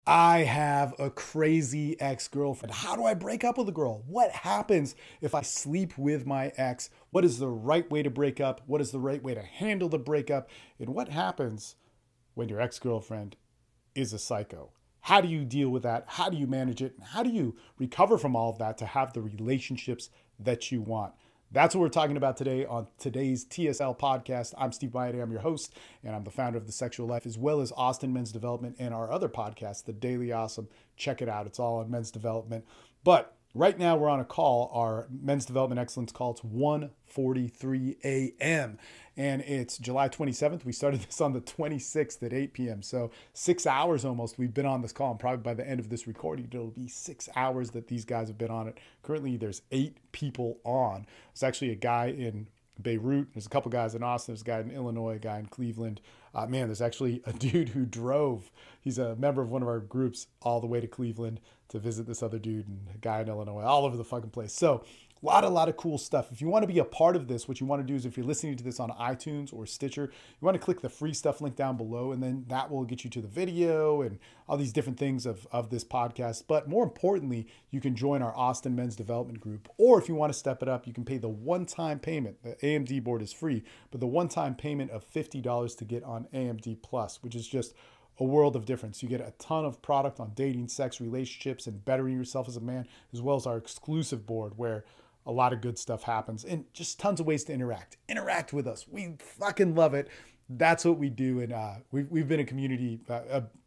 I have a crazy ex-girlfriend. How do I break up with a girl? What happens if I sleep with my ex? What is the right way to break up? What is the right way to handle the breakup? And what happens when your ex-girlfriend is a psycho? How do you deal with that? How do you manage it? And how do you recover from all of that to have the relationships that you want? That's what we're talking about today on today's TSL podcast. I'm Steve Mayeda. I'm your host, and I'm the founder of The Sexual Life, as well as Austin Men's Development and our other podcast, The Daily Awesome. Check it out. It's all on men's development. But right now we're on a call, our Men's Development Excellence call. It's 1:43 a.m. and it's July 27th. We started this on the 26th at 8 p.m. So 6 hours almost we've been on this call, and probably by the end of this recording, it'll be 6 hours that these guys have been on it. Currently, there's 8 people on. There's actually a guy in Beirut. There's a couple guys in Austin. There's a guy in Illinois, a guy in Cleveland. Man, there's actually a dude who drove. He's a member of one of our groups all the way to Cleveland to visit this other dude, and a guy in Illinois, all over the fucking place. So a lot of cool stuff. If you want to be a part of this, what you want to do is, if you're listening to this on iTunes or Stitcher, you want to click the free stuff link down below, and then that will get you to the video and all these different things of this podcast. But more importantly, you can join our Austin Men's Development Group. Or if you want to step it up, you can pay the one-time payment. The AMD board is free, but the one-time payment of $50 to get on AMD Plus, which is just a world of difference. You get a ton of product on dating, sex, relationships, and bettering yourself as a man, as well as our exclusive board where a lot of good stuff happens, and just tons of ways to interact with us. We fucking love it. That's what we do. And we've been a community,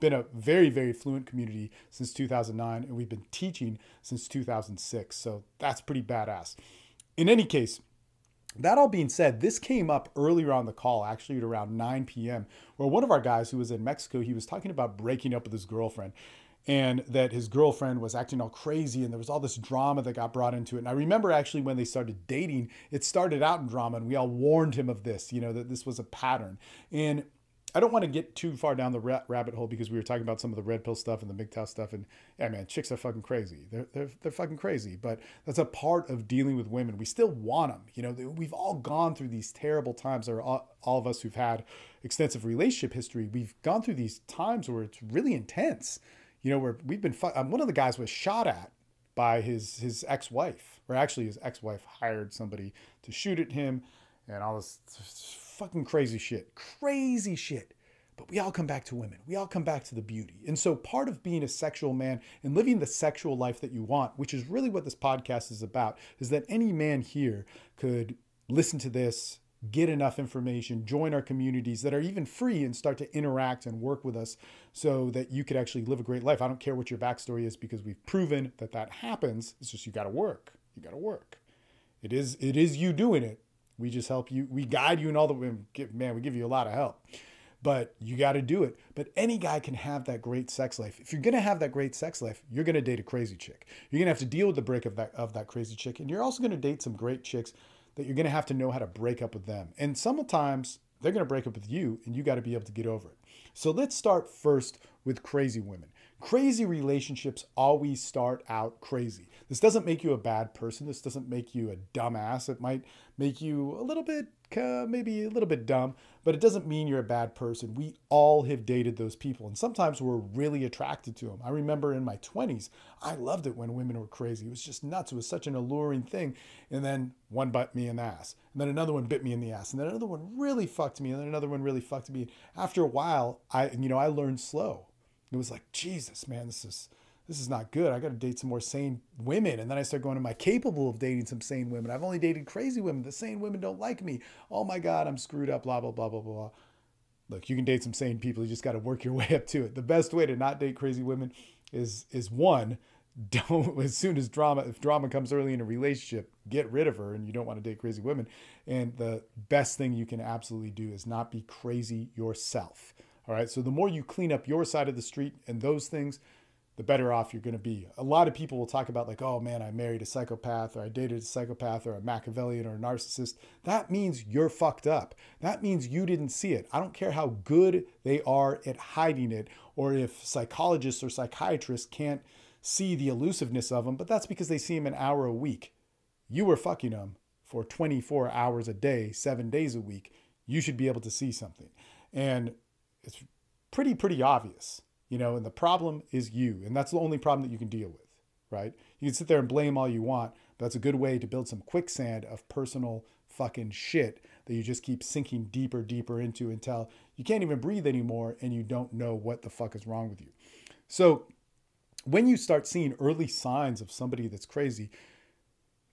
been a very, very fluent community since 2009. And we've been teaching since 2006. So that's pretty badass. In any case, that all being said, this came up earlier on the call, actually at around 9 p.m., where one of our guys who was in Mexico, he was talking about breaking up with his girlfriend, and that his girlfriend was acting all crazy, and there was all this drama that got brought into it. And I remember actually when they started dating, it started out in drama, and we all warned him of this, that this was a pattern. And I don't want to get too far down the rabbit hole, because we were talking about some of the red pill stuff and the MGTOW stuff. And yeah, man, chicks are fucking crazy. They're fucking crazy. But that's a part of dealing with women. We still want them. We've all gone through these terrible times. Or all of us who've had extensive relationship history, we've gone through these times where it's really intense. Where we've been, one of the guys was shot at by his ex-wife, or actually his ex-wife hired somebody to shoot at him, and all this fucking crazy shit. But we all come back to women. We all come back to the beauty. And so part of being a sexual man and living the sexual life that you want, which is really what this podcast is about, is that any man here could listen to this, get enough information, join our communities that are even free, and start to interact and work with us so that you could actually live a great life. I don't care what your backstory is, because we've proven that happens. It's just, you got to work. You got to work. It is you doing it. We just help you. We guide you in all the way. Man, we give you a lot of help, but you got to do it. But any guy can have that great sex life. If you're going to have that great sex life, you're going to date a crazy chick. You're going to have to deal with the break of that crazy chick. And you're also going to date some great chicks that you're going to have to know how to break up with them. And sometimes they're going to break up with you, and you got to be able to get over it. So let's start first with crazy women. Crazy relationships always start out crazy. This doesn't make you a bad person. This doesn't make you a dumbass. It might make you a little bit, maybe a little bit dumb, but it doesn't mean you're a bad person. We all have dated those people, and sometimes we're really attracted to them. I remember in my 20s, I loved it when women were crazy. It was just nuts. It was such an alluring thing. And then one bit me in the ass, and then another one bit me in the ass, and then another one really fucked me, and then another one really fucked me. After a while, I learned slow. It was like, Jesus, man, this is not good. I got to date some more sane women. And then I started going, am I capable of dating some sane women? I've only dated crazy women. The sane women don't like me. Oh my God, I'm screwed up, blah, blah, blah, blah, blah. Look, you can date some sane people. You just got to work your way up to it. The best way to not date crazy women is one, don't, as soon as if drama comes early in a relationship, get rid of her, and you don't want to date crazy women. And the best thing you can absolutely do is not be crazy yourself. All right. So the more you clean up your side of the street and those things, the better off you're going to be. A lot of people will talk about, like, oh man, I married a psychopath, or I dated a psychopath, or a Machiavellian, or a narcissist. That means you're fucked up. That means you didn't see it. I don't care how good they are at hiding it, or if psychologists or psychiatrists can't see the elusiveness of them, but that's because they see them an hour a week. You were fucking them for 24 hours a day, 7 days a week. You should be able to see something. And it's pretty obvious. and the problem is you. And that's the only problem that you can deal with, right? You can sit there and blame all you want, but that's a good way to build some quicksand of personal fucking shit that you just keep sinking deeper, deeper into until you can't even breathe anymore and you don't know what the fuck is wrong with you. So when you start seeing early signs of somebody that's crazy,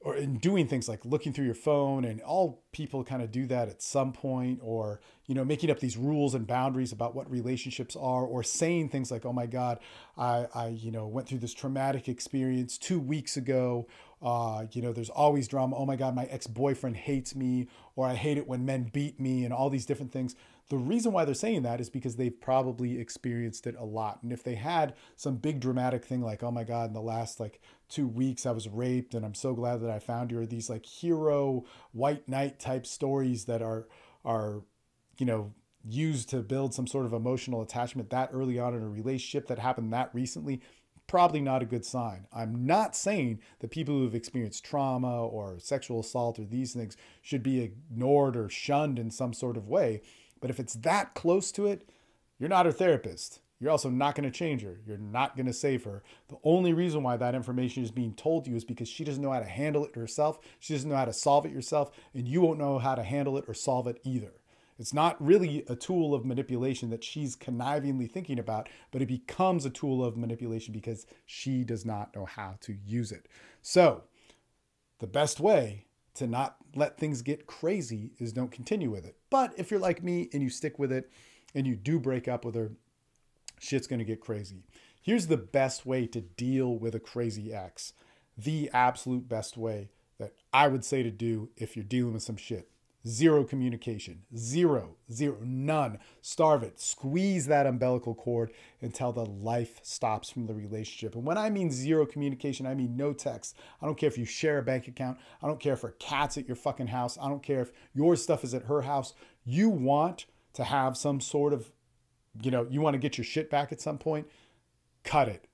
or in doing things like looking through your phone, and all people kind of do that at some point, or, making up these rules and boundaries about what relationships are, or saying things like, oh my God, I went through this traumatic experience 2 weeks ago. There's always drama. Oh my God, my ex-boyfriend hates me, or I hate it when men beat me, and all these different things. The reason why they're saying that is because they've probably experienced it a lot. And if they had some big dramatic thing like, oh my God, in the last 2 weeks I was raped and I'm so glad that I found you, or these hero white knight type stories that are used to build some sort of emotional attachment that early on in a relationship that happened that recently, probably not a good sign. I'm not saying that people who have experienced trauma or sexual assault or these things should be ignored or shunned in some sort of way. But if it's that close to it, you're not her therapist. You're also not going to change her. You're not going to save her. The only reason why that information is being told to you is because she doesn't know how to handle it herself. She doesn't know how to solve it yourself, and you won't know how to handle it or solve it either. It's not really a tool of manipulation that she's connivingly thinking about, but it becomes a tool of manipulation because she does not know how to use it. So the best way to not let things get crazy is don't continue with it. But if you're like me and you stick with it and you do break up with her, shit's going to get crazy. Here's the best way to deal with a crazy ex. The absolute best way that I would say to do if you're dealing with some shit. Zero communication. Zero. None. Starve it. Squeeze that umbilical cord until the life stops from the relationship. And when I mean zero communication, I mean no text. I don't care if you share a bank account. I don't care if her cat's at your fucking house. I don't care if your stuff is at her house. You want to have some sort of, you want to get your shit back at some point. Cut it.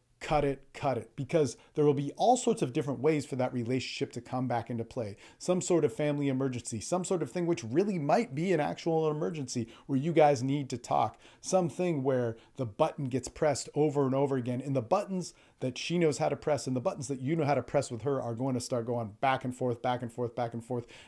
Because there will be all sorts of different ways for that relationship to come back into play. Some sort of family emergency, some sort of thing which really might be an actual emergency where you guys need to talk. Something where the button gets pressed over and over again, and the buttons that she knows how to press and the buttons that you know how to press with her are going to start going back and forth.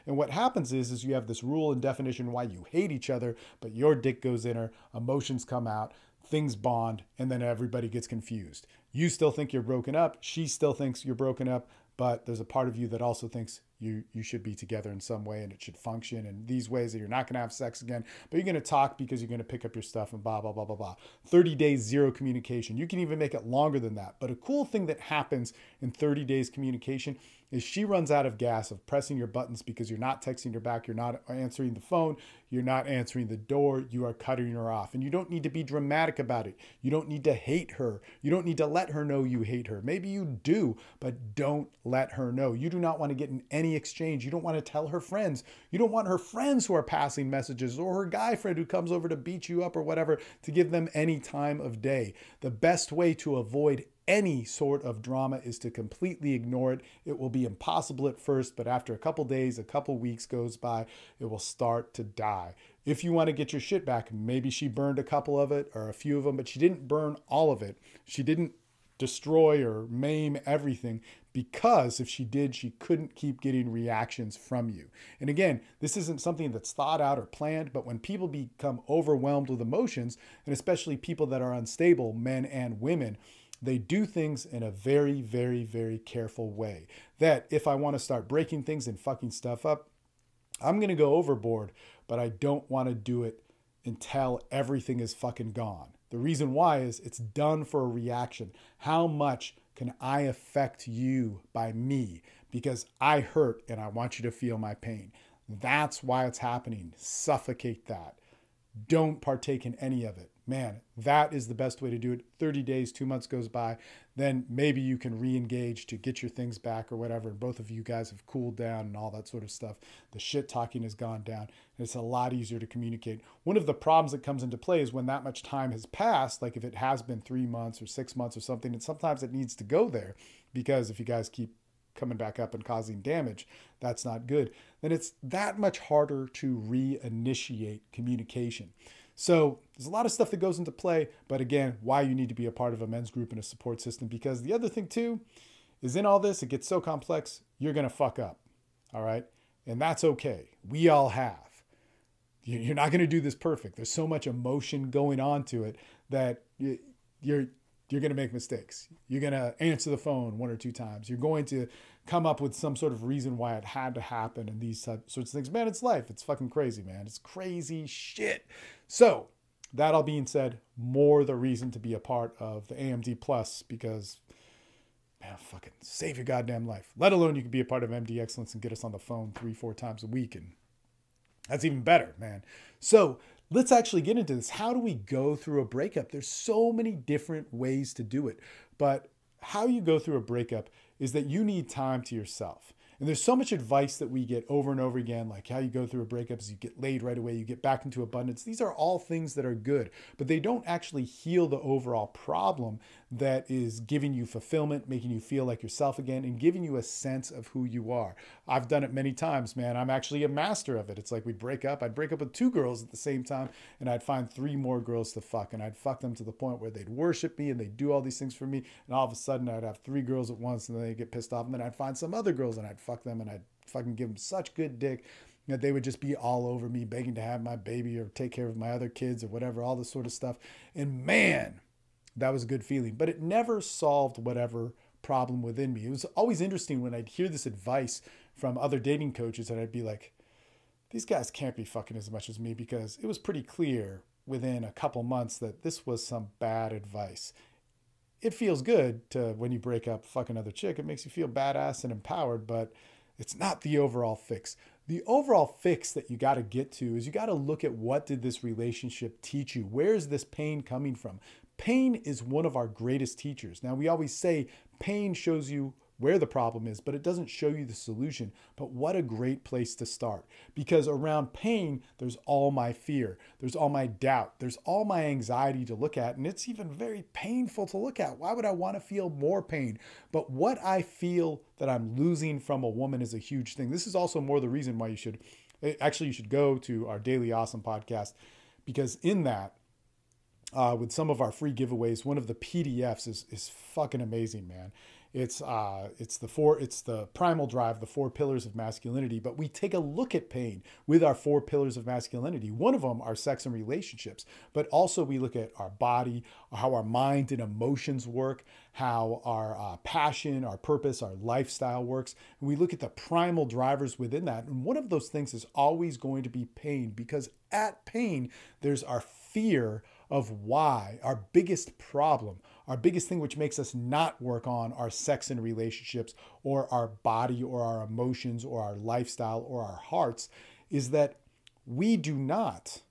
And what happens is you have this rule and definition why you hate each other, but your dick goes in her, emotions come out, things bond, and then everybody gets confused. You still think you're broken up. She still thinks you're broken up, but there's a part of you that also thinks you should be together in some way and it should function in these ways, that you're not going to have sex again, but you're going to talk because you're going to pick up your stuff and blah, blah, blah, blah, blah. 30 days, zero communication. You can even make it longer than that. But a cool thing that happens in 30 days communication is she runs out of gas of pressing your buttons because you're not texting her back. You're not answering the phone. You're not answering the door. You are cutting her off. And you don't need to be dramatic about it. You don't need to hate her. You don't need to let her know you hate her. Maybe you do, but don't let her know. You do not want to get in any exchange. You don't want to tell her friends. You don't want her friends who are passing messages, or her guy friend who comes over to beat you up or whatever, to give them any time of day. The best way to avoid any sort of drama is to completely ignore it. It will be impossible at first, but after a couple days, a couple weeks goes by, it will start to die. If you want to get your shit back, maybe she burned a couple of it or a few of them, but she didn't burn all of it. She didn't destroy or maim everything, because if she did, she couldn't keep getting reactions from you. And again, this isn't something that's thought out or planned, but when people become overwhelmed with emotions, and especially people that are unstable, men and women, they do things in a very, very, very careful way. That if I want to start breaking things and fucking stuff up, I'm going to go overboard, but I don't want to do it until everything is fucking gone. The reason why is it's done for a reaction. How much can I affect you by me? Because I hurt and I want you to feel my pain. That's why it's happening. Suffocate that. Don't partake in any of it. Man, that is the best way to do it. 30 days, 2 months goes by, then maybe you can re-engage to get your things back or whatever. And both of you guys have cooled down and all that sort of stuff. The shit talking has gone down, and it's a lot easier to communicate. One of the problems that comes into play is when that much time has passed, like if it has been 3 months or 6 months or something, and sometimes it needs to go there, because if you guys keep coming back up and causing damage, that's not good. Then it's that much harder to reinitiate communication. So there's a lot of stuff that goes into play, but again, why you need to be a part of a men's group and a support system, because the other thing too is in all this, it gets so complex, you're going to fuck up. All right. And that's okay. We all have. You're not going to do this perfect. There's so much emotion going on to it that you're going to make mistakes. You're going to answer the phone one or two times. You're going to come up with some sort of reason why it had to happen and these sorts of things. Man, it's life. It's fucking crazy, man. It's crazy shit. So that all being said, more the reason to be a part of the AMD Plus, because man, fucking save your goddamn life. Let alone you can be a part of MD Excellence and get us on the phone 3-4 times a week. And that's even better, man. So let's actually get into this. How do we go through a breakup? There's so many different ways to do it. But how you go through a breakup is that you need time to yourself. And there's so much advice that we get over and over again, like how you go through a breakup is you get laid right away, you get back into abundance. These are all things that are good, but they don't actually heal the overall problem that is giving you fulfillment, making you feel like yourself again, and giving you a sense of who you are. I've done it many times, man. I'm actually a master of it. It's like we'd break up. I'd break up with 2 girls at the same time, and I'd find 3 more girls to fuck, and I'd fuck them to the point where they'd worship me and they'd do all these things for me, and all of a sudden I'd have 3 girls at once, and then they'd get pissed off, and then I'd find some other girls and I'd fuck them, and I'd fucking give them such good dick that they would just be all over me, begging to have my baby or take care of my other kids or whatever, all this sort of stuff. And man, that was a good feeling, but it never solved whatever problem within me. It was always interesting when I'd hear this advice from other dating coaches and I'd be like, these guys can't be fucking as much as me, because it was pretty clear within a couple months that this was some bad advice. It feels good to, when you break up, fuck another chick. It makes you feel badass and empowered, but it's not the overall fix. The overall fix that you got to get to is you got to look at, what did this relationship teach you? Where is this pain coming from? Pain is one of our greatest teachers. Now, we always say pain shows you where the problem is, but it doesn't show you the solution. But what a great place to start, because around pain, there's all my fear, there's all my doubt, there's all my anxiety to look at, and it's even very painful to look at. Why would I want to feel more pain? But what I feel that I'm losing from a woman is a huge thing. This is also more the reason why you should go to our Daily Awesome podcast, because in that, with some of our free giveaways, one of the PDFs is fucking amazing, man. It's the primal drive, the 4 pillars of masculinity, but we take a look at pain with our 4 pillars of masculinity. One of them are sex and relationships, but also we look at our body, how our mind and emotions work, how our passion, our purpose, our lifestyle works. And we look at the primal drivers within that. And one of those things is always going to be pain, because at pain, there's our fear of why, our biggest problem, our biggest thing which makes us not work on our sex and relationships or our body or our emotions or our lifestyle or our hearts, is that we do not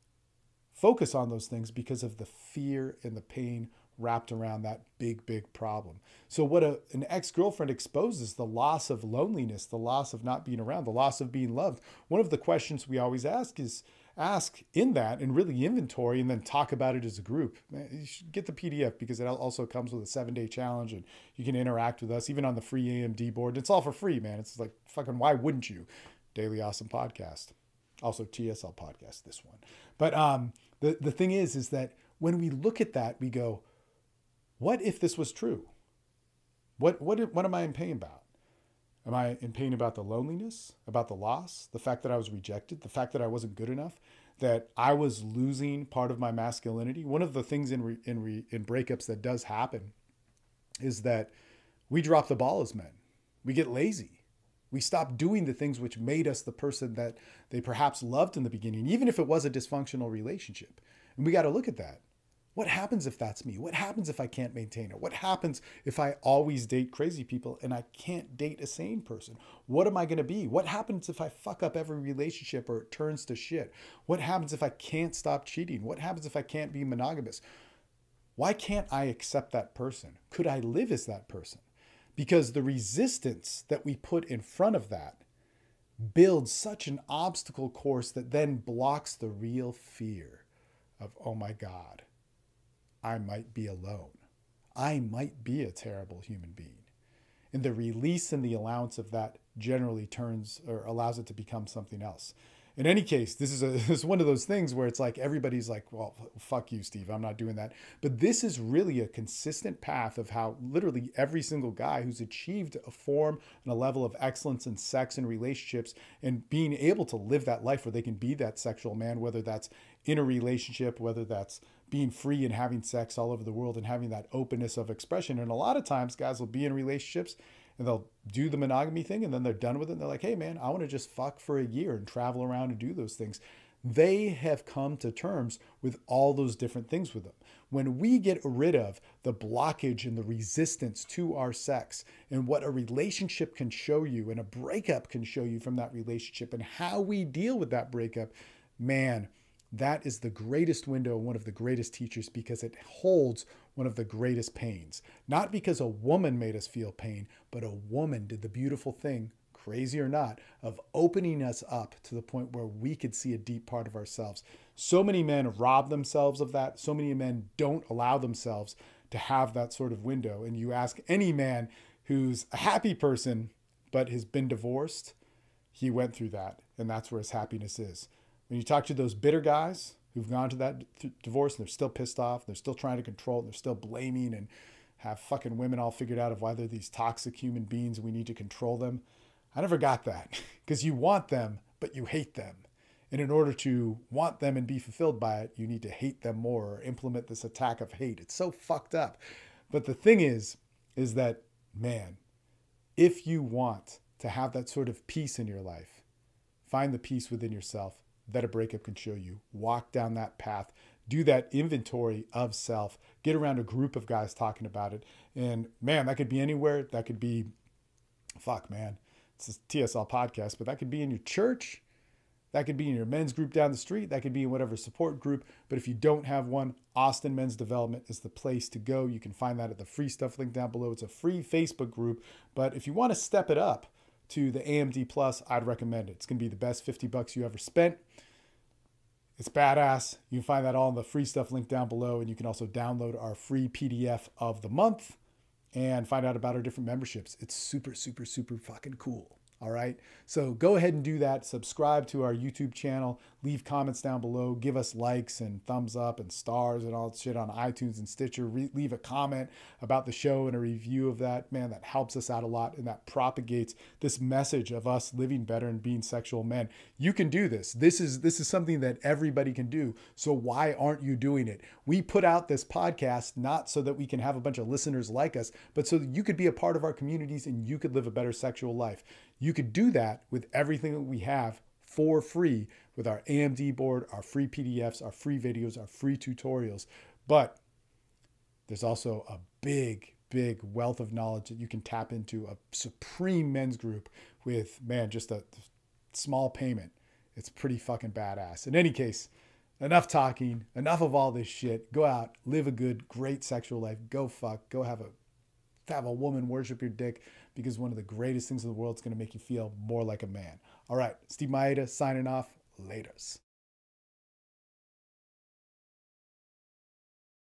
focus on those things because of the fear and the pain wrapped around that big, big problem. So what an ex-girlfriend exposes, the loss of loneliness, the loss of not being around, the loss of being loved. One of the questions we always ask is, ask in that and really inventory and then talk about it as a group. You should get the PDF, because it also comes with a 7-day challenge, and you can interact with us even on the free AMD board. It's all for free, man. It's like, fucking, why wouldn't you? Daily Awesome podcast. Also TSL podcast, this one. But the thing is that when we look at that, we go, what if this was true? What am I in pain about? Am I in pain about the loneliness, about the loss, the fact that I was rejected, the fact that I wasn't good enough, that I was losing part of my masculinity? One of the things in breakups that does happen is that we drop the ball as men. We get lazy. We stop doing the things which made us the person that they perhaps loved in the beginning, even if it was a dysfunctional relationship. And we got to look at that. What happens if that's me? What happens if I can't maintain it? What happens if I always date crazy people and I can't date a sane person? What am I going to be? What happens if I fuck up every relationship or it turns to shit? What happens if I can't stop cheating? What happens if I can't be monogamous? Why can't I accept that person? Could I live as that person? Because the resistance that we put in front of that builds such an obstacle course that then blocks the real fear of, oh my God, I might be alone. I might be a terrible human being. And the release and the allowance of that generally turns or allows it to become something else. In any case, this is one of those things where it's like everybody's like, well, fuck you, Steve, I'm not doing that. But this is really a consistent path of how literally every single guy who's achieved a form and a level of excellence in sex and relationships and being able to live that life where they can be that sexual man, whether that's in a relationship, whether that's being free and having sex all over the world and having that openness of expression. And a lot of times guys will be in relationships and they'll do the monogamy thing and then they're done with it. And they're like, hey man, I want to just fuck for a year and travel around and do those things. They have come to terms with all those different things with them. When we get rid of the blockage and the resistance to our sex and what a relationship can show you and a breakup can show you from that relationship and how we deal with that breakup, man, that is the greatest window, one of the greatest teachers, because it holds one of the greatest pains. Not because a woman made us feel pain, but a woman did the beautiful thing, crazy or not, of opening us up to the point where we could see a deep part of ourselves. So many men rob themselves of that. So many men don't allow themselves to have that sort of window. And you ask any man who's a happy person but has been divorced, he went through that, and that's where his happiness is. When you talk to those bitter guys who've gone to that divorce and they're still pissed off, they're still trying to control, and they're still blaming and have fucking women all figured out of why they're these toxic human beings and we need to control them. I never got that, because you want them, but you hate them. And in order to want them and be fulfilled by it, you need to hate them more or implement this attack of hate. It's so fucked up. But the thing is that, man, if you want to have that sort of peace in your life, find the peace within yourself that a breakup can show you. Walk down that path, do that inventory of self, get around a group of guys talking about it. And man, that could be anywhere. That could be, fuck man, it's a TSL podcast, but that could be in your church. That could be in your men's group down the street. That could be in whatever support group. But if you don't have one, Austin Men's Development is the place to go. You can find that at the free stuff link down below. It's a free Facebook group. But if you want to step it up to the AMD Plus, I'd recommend it. It's going to be the best $50 you ever spent. It's badass. You can find that all in the free stuff link down below. And you can also download our free PDF of the month and find out about our different memberships. It's super, super, super fucking cool. All right. So go ahead and do that. Subscribe to our YouTube channel. Leave comments down below. Give us likes and thumbs up and stars and all that shit on iTunes and Stitcher. Leave a comment about the show and a review of that. Man, that helps us out a lot, and that propagates this message of us living better and being sexual men. You can do this. This is something that everybody can do. So why aren't you doing it? We put out this podcast not so that we can have a bunch of listeners like us, but so that you could be a part of our communities and you could live a better sexual life. You could do that with everything that we have for free with our AMD board, our free PDFs, our free videos, our free tutorials. But there's also a big, big wealth of knowledge that you can tap into, a supreme men's group with, man, just a small payment. It's pretty fucking badass. In any case, enough talking, enough of all this shit. Go out, live a good, great sexual life. Go fuck, go have a woman worship your dick, because one of the greatest things in the world is going to make you feel more like a man. All right, Steve Mayeda signing off. Laters.